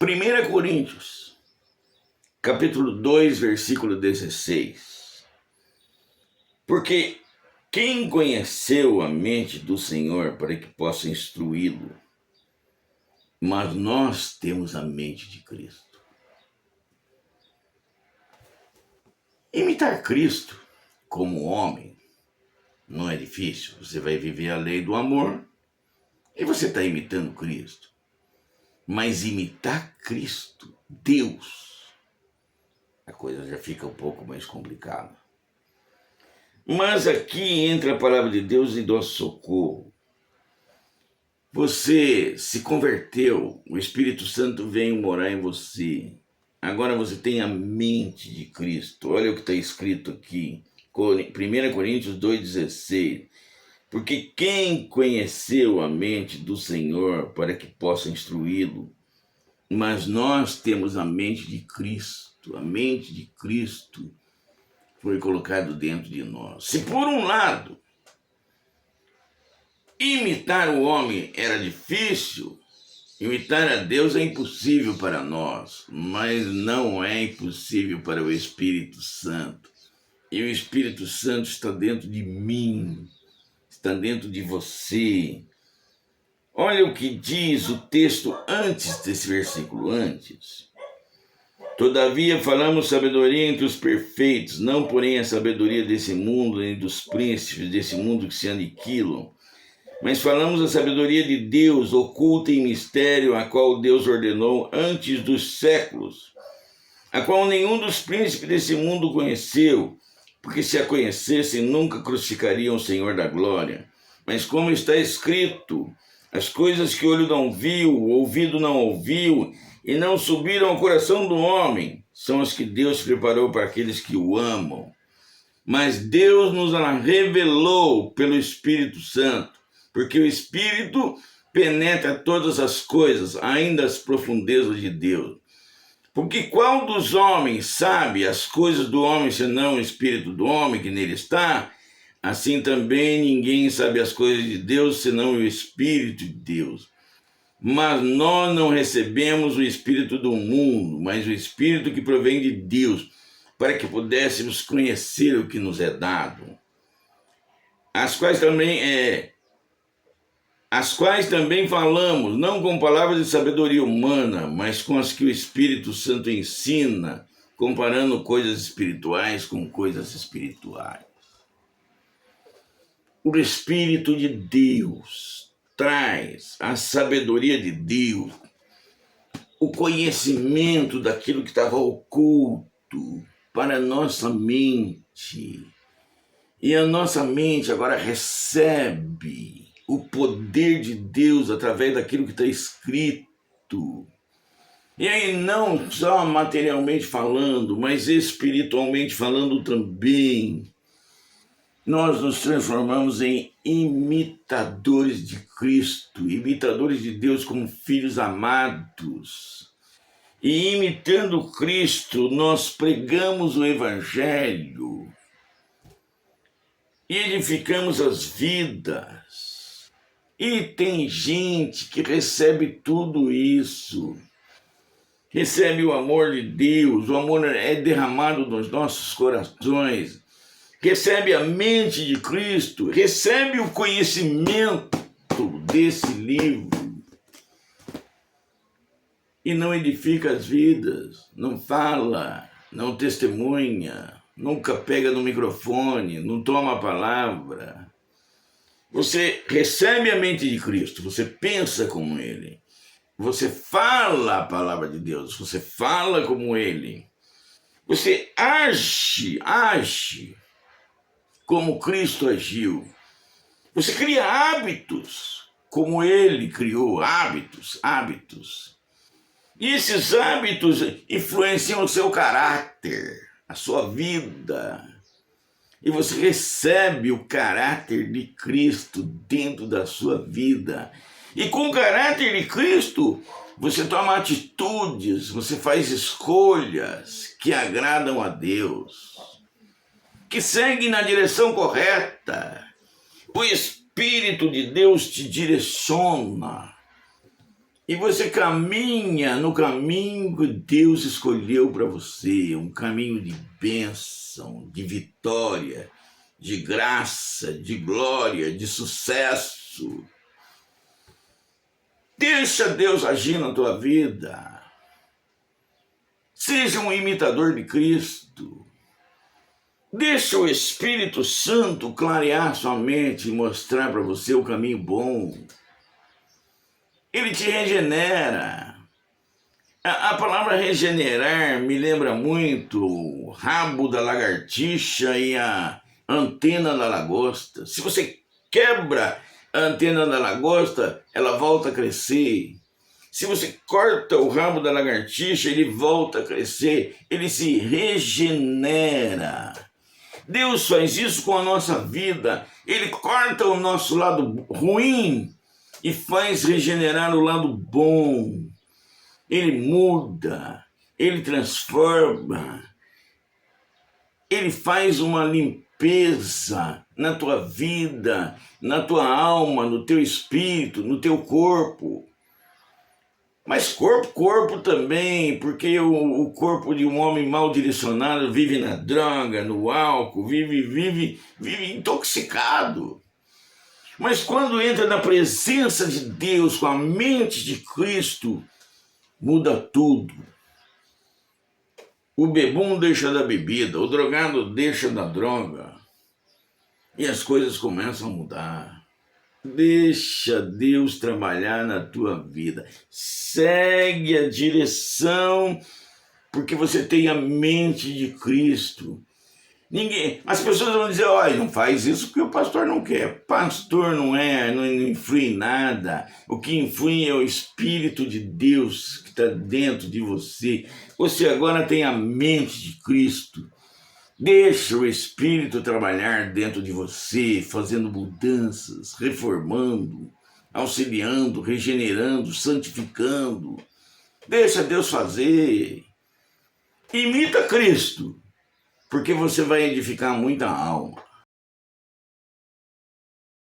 1 Coríntios, capítulo 2, versículo 16. Porque quem conheceu a mente do Senhor para que possa instruí-lo? Mas nós temos a mente de Cristo. Imitar Cristo como homem não é difícil. Você vai viver a lei do amor e você está imitando Cristo. Mas imitar Cristo, Deus, a coisa já fica um pouco mais complicada. Mas aqui entra a palavra de Deus e nosso socorro. Você se converteu, o Espírito Santo veio morar em você. Agora você tem a mente de Cristo. Olha o que está escrito aqui, 1 Coríntios 2,16. Porque quem conheceu a mente do Senhor para que possa instruí-lo? Mas nós temos a mente de Cristo. A mente de Cristo foi colocado dentro de nós. Se por um lado imitar o homem era difícil, imitar a Deus é impossível para nós, mas não é impossível para o Espírito Santo. E o Espírito Santo está dentro de mim, está dentro de você. Olha o que diz o texto antes desse versículo, antes. Todavia falamos sabedoria entre os perfeitos, não porém a sabedoria desse mundo, nem dos príncipes desse mundo que se aniquilam, mas falamos a sabedoria de Deus, oculta em mistério, a qual Deus ordenou antes dos séculos, a qual nenhum dos príncipes desse mundo conheceu, porque se a conhecessem nunca crucificariam o Senhor da glória. Mas como está escrito, as coisas que o olho não viu, o ouvido não ouviu, e não subiram ao coração do homem, são as que Deus preparou para aqueles que o amam. Mas Deus nos revelou pelo Espírito Santo, porque o Espírito penetra todas as coisas, ainda as profundezas de Deus. Porque qual dos homens sabe as coisas do homem, senão o Espírito do homem que nele está? Assim também ninguém sabe as coisas de Deus, senão o Espírito de Deus. Mas nós não recebemos o Espírito do mundo, mas o Espírito que provém de Deus, para que pudéssemos conhecer o que nos é dado. As quais também falamos, não com palavras de sabedoria humana, mas com as que o Espírito Santo ensina, comparando coisas espirituais com coisas espirituais. O Espírito de Deus traz a sabedoria de Deus, o conhecimento daquilo que estava oculto para a nossa mente. E a nossa mente agora recebe o poder de Deus através daquilo que está escrito. E aí não só materialmente falando, mas espiritualmente falando também. Nós nos transformamos em imitadores de Cristo, imitadores de Deus como filhos amados. E imitando Cristo, nós pregamos o Evangelho e edificamos as vidas. E tem gente que recebe tudo isso, recebe o amor de Deus, o amor é derramado nos nossos corações, recebe a mente de Cristo, recebe o conhecimento desse livro e não edifica as vidas, não fala, não testemunha, nunca pega no microfone, não toma a palavra. Você recebe a mente de Cristo, você pensa como Ele, você fala a palavra de Deus, você fala como Ele, você age como Cristo agiu. Você cria hábitos como Ele criou, hábitos. E esses hábitos influenciam o seu caráter, a sua vida. E você recebe o caráter de Cristo dentro da sua vida. E com o caráter de Cristo, você toma atitudes, você faz escolhas que agradam a Deus, que seguem na direção correta. O Espírito de Deus te direciona. E você caminha no caminho que Deus escolheu para você, um caminho de bênção, de vitória, de graça, de glória, de sucesso. Deixa Deus agir na tua vida. Seja um imitador de Cristo. Deixa o Espírito Santo clarear sua mente e mostrar para você o caminho bom. Ele te regenera. A palavra regenerar me lembra muito o rabo da lagartixa e a antena da lagosta. Se você quebra a antena da lagosta, ela volta a crescer. Se você corta o rabo da lagartixa, ele volta a crescer, ele se regenera. Deus faz isso com a nossa vida. Ele corta o nosso lado ruim e faz regenerar o lado bom. Ele muda, ele transforma, ele faz uma limpeza na tua vida, na tua alma, no teu espírito, no teu corpo. Mas corpo também, porque o corpo de um homem mal direcionado vive na droga, no álcool, vive intoxicado. Mas quando entra na presença de Deus, com a mente de Cristo, muda tudo. O bebum deixa da bebida, o drogado deixa da droga. E as coisas começam a mudar. Deixa Deus trabalhar na tua vida. Segue a direção, porque você tem a mente de Cristo. As pessoas vão dizer, olha, não faz isso porque o pastor não quer. Pastor não influi em nada. O que influi é o Espírito de Deus que está dentro de você. Você agora tem a mente de Cristo. Deixa o Espírito trabalhar dentro de você, fazendo mudanças, reformando, auxiliando, regenerando, santificando. Deixa Deus fazer. Imita Cristo, porque você vai edificar muita alma.